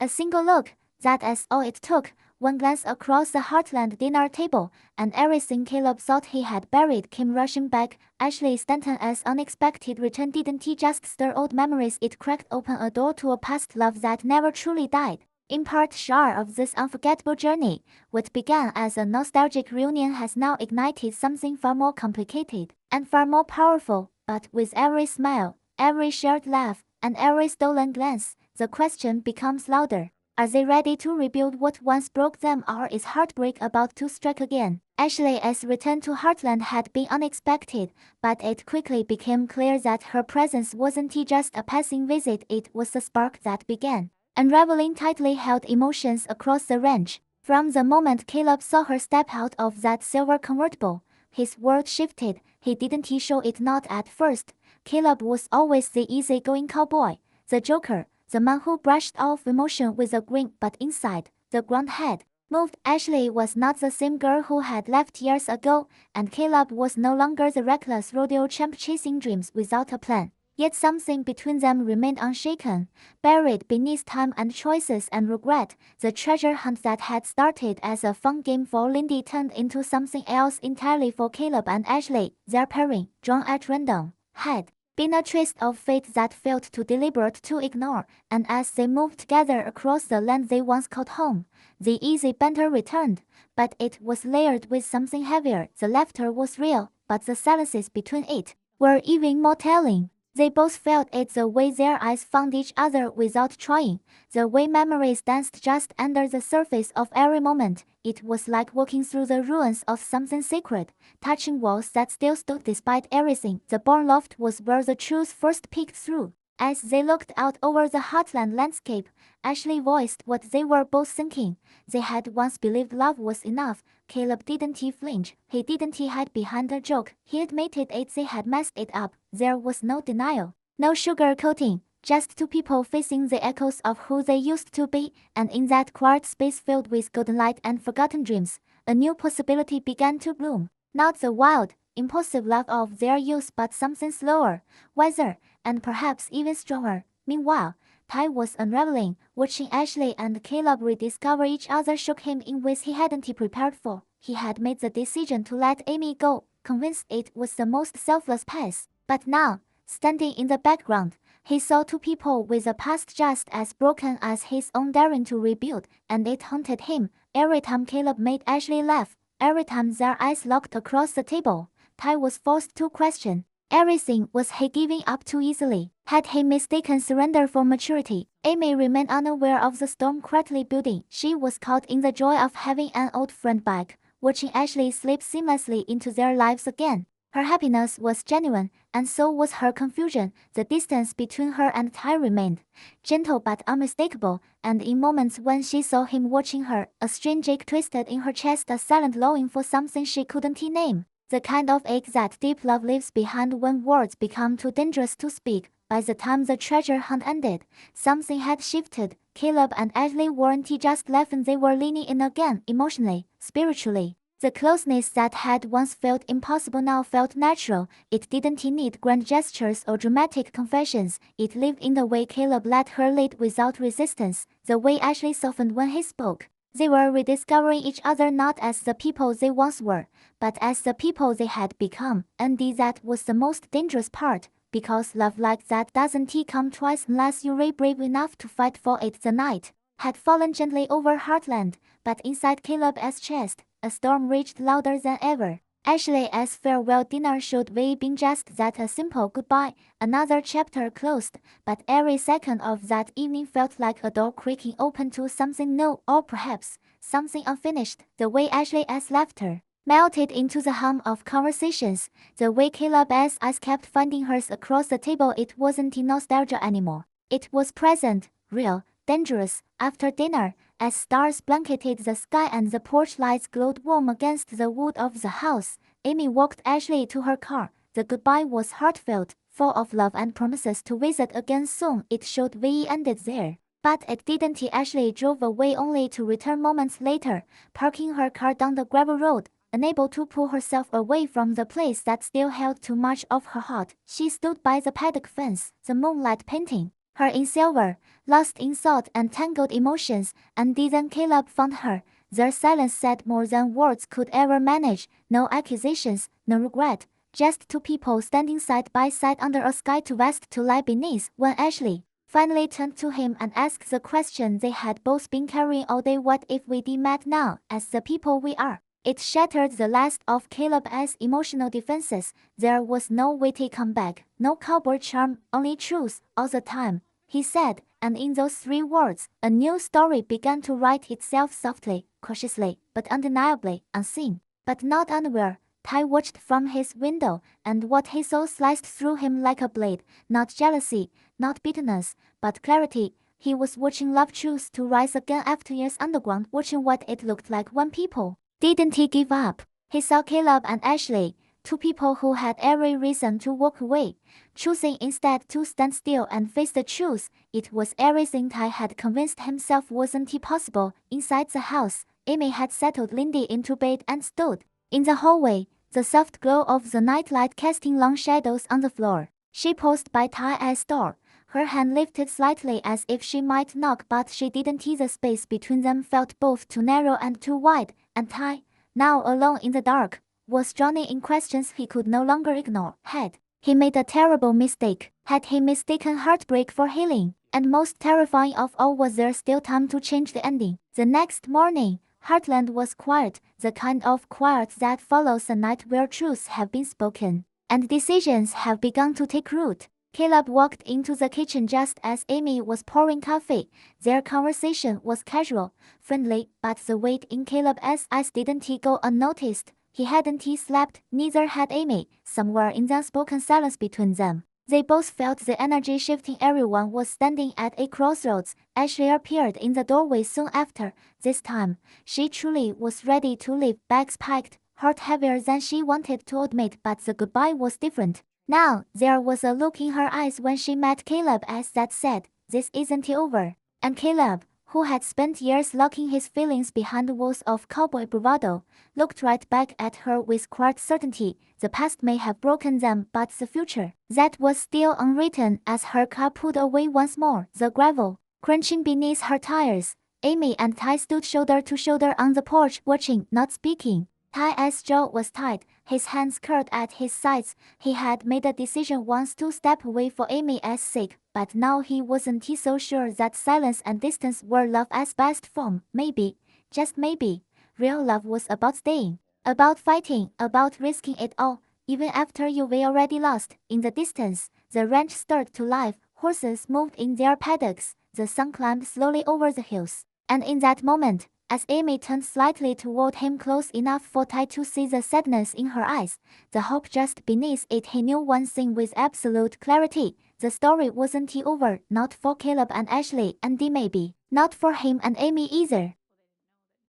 A single look, that's all it took. One glance across the Heartland dinner table, and everything Caleb thought he had buried came rushing back. Ashley Stanton's unexpected return didn't just stir old memories, it cracked open a door to a past love that never truly died. In part share of this unforgettable journey, what began as a nostalgic reunion has now ignited something far more complicated and far more powerful. But with every smile, every shared laugh, and every stolen glance, the question becomes louder. Are they ready to rebuild what once broke them, or is heartbreak about to strike again? Ashley's return to Heartland had been unexpected, but it quickly became clear that her presence wasn't just a passing visit, it was the spark that began unraveling tightly held emotions across the ranch. From the moment Caleb saw her step out of that silver convertible, his world shifted. He didn't show it not at first. Caleb was always the easygoing cowboy, the joker, the man who brushed off emotion with a grin, but inside, the ground had moved. Ashley was not the same girl who had left years ago, and Caleb was no longer the reckless rodeo champ chasing dreams without a plan. Yet something between them remained unshaken, buried beneath time and choices and regret. The treasure hunt that had started as a fun game for Lindy turned into something else entirely for Caleb and Ashley. Their pairing, drawn at random, had been a twist of fate that felt too deliberate to ignore, and as they moved together across the land they once called home, the easy banter returned, but it was layered with something heavier. The laughter was real, but the silences between it were even more telling. They both felt it, the way their eyes found each other without trying, the way memories danced just under the surface of every moment. It was like walking through the ruins of something sacred, touching walls that still stood despite everything. The barn loft was where the truth first peeked through. As they looked out over the Heartland landscape, Ashley voiced what they were both thinking. They had once believed love was enough. Caleb didn't flinch. He didn't hide behind a joke. He admitted it. They had messed it up. There was no denial, no sugarcoating, just two people facing the echoes of who they used to be. And in that quiet space filled with golden light and forgotten dreams, a new possibility began to bloom. Not the wild, impulsive love of their youth, but something slower, wiser, and perhaps even stronger. Meanwhile, Ty was unraveling. Watching Ashley and Caleb rediscover each other shook him in ways he hadn't prepared for. He had made the decision to let Amy go, convinced it was the most selfless path. But now, standing in the background, he saw two people with a past just as broken as his own daring to rebuild, and it haunted him. Every time Caleb made Ashley laugh, every time their eyes locked across the table, Ty was forced to question everything. Was he giving up too easily? Had he mistaken surrender for maturity? Amy remained unaware of the storm quietly building. She was caught in the joy of having an old friend back, watching Ashley slip seamlessly into their lives again. Her happiness was genuine, and so was her confusion. The distance between her and Ty remained gentle but unmistakable, and in moments when she saw him watching her, a strange ache twisted in her chest, a silent longing for something she couldn't name. The kind of ache that deep love leaves behind when words become too dangerous to speak. By the time the treasure hunt ended, something had shifted. Caleb and Ashley weren't just laughing, they were leaning in again, emotionally, spiritually. The closeness that had once felt impossible now felt natural. It didn't need grand gestures or dramatic confessions. It lived in the way Caleb let her lead without resistance, the way Ashley softened when he spoke. They were rediscovering each other not as the people they once were, but as the people they had become. And that was the most dangerous part, because love like that doesn't come twice unless you're brave enough to fight for it. The night had fallen gently over Heartland, but inside Caleb's chest, a storm raged louder than ever. Ashley's farewell dinner should have been just that, a simple goodbye, another chapter closed, but every second of that evening felt like a door creaking open to something new, or perhaps something unfinished. The way Ashley's laughter melted into the hum of conversations, the way Caleb's eyes kept finding hers across the table, it wasn't nostalgia anymore. It was present, real, dangerous. After dinner, as stars blanketed the sky and the porch lights glowed warm against the wood of the house, Amy walked Ashley to her car. The goodbye was heartfelt, full of love and promises to visit again soon. It should be ended there, but it didn't. Ashley drove away only to return moments later, parking her car down the gravel road. Unable to pull herself away from the place that still held too much of her heart, she stood by the paddock fence, the moonlight painting her in silver, lost in thought and tangled emotions, and then Caleb found her. Their silence said more than words could ever manage. No accusations, no regret, just two people standing side by side under a sky too vast to lie beneath. When Ashley finally turned to him and asked the question they had both been carrying all day, what if we did met now, as the people we are? It shattered the last of Caleb's emotional defenses. There was no witty comeback, no cowboy charm, only truth, all the time, he said, and in those 3 words, a new story began to write itself softly, cautiously, but undeniably, unseen, but not unaware. Ty watched from his window, and what he saw sliced through him like a blade. Not jealousy, not bitterness, but clarity. He was watching love choose to rise again after years underground, watching what it looked like when people didn't he give up. He saw Caleb and Ashley, 2 people who had every reason to walk away, choosing instead to stand still and face the truth. It was everything Ty had convinced himself wasn't possible. Inside the house, Amy had settled Lindy into bed and stood in the hallway, the soft glow of the nightlight casting long shadows on the floor. She paused by Ty's door, her hand lifted slightly as if she might knock, but she didn't. The space between them felt both too narrow and too wide, and Ty, now alone in the dark, was drowning in questions he could no longer ignore. Had he made a terrible mistake? Had he mistaken heartbreak for healing? And most terrifying of all, was there still time to change the ending? The next morning, Heartland was quiet, the kind of quiet that follows a night where truths have been spoken, and decisions have begun to take root. Caleb walked into the kitchen just as Amy was pouring coffee. Their conversation was casual, friendly, but the weight in Caleb's eyes didn't go unnoticed. He hadn't slept, neither had Amy. Somewhere in the unspoken silence between them, they both felt the energy shifting. Everyone was standing at a crossroads. Ashley appeared in the doorway soon after. This time, she truly was ready to leave, bags packed, heart heavier than she wanted to admit, but the goodbye was different. Now, there was a look in her eyes when she met Caleb as that said, "This isn't over." And Caleb, who had spent years locking his feelings behind the walls of cowboy bravado, looked right back at her with quiet certainty. The past may have broken them, but the future, that was still unwritten. As her car pulled away once more, the gravel crunching beneath her tires, Amy and Ty stood shoulder to shoulder on the porch, watching, not speaking. Ty's jaw was tight, his hands curled at his sides. He had made a decision once to step away for Amy's sake, but now he wasn't so sure that silence and distance were love's best form. Maybe, just maybe, real love was about staying, about fighting, about risking it all, even after you've already lost. In the distance, the ranch stirred to life, horses moved in their paddocks, the sun climbed slowly over the hills. And in that moment, as Amy turned slightly toward him, close enough for Ty to see the sadness in her eyes, the hope just beneath it, he knew one thing with absolute clarity. The story wasn't over, not for Caleb and Ashley, and maybe not for him and Amy either.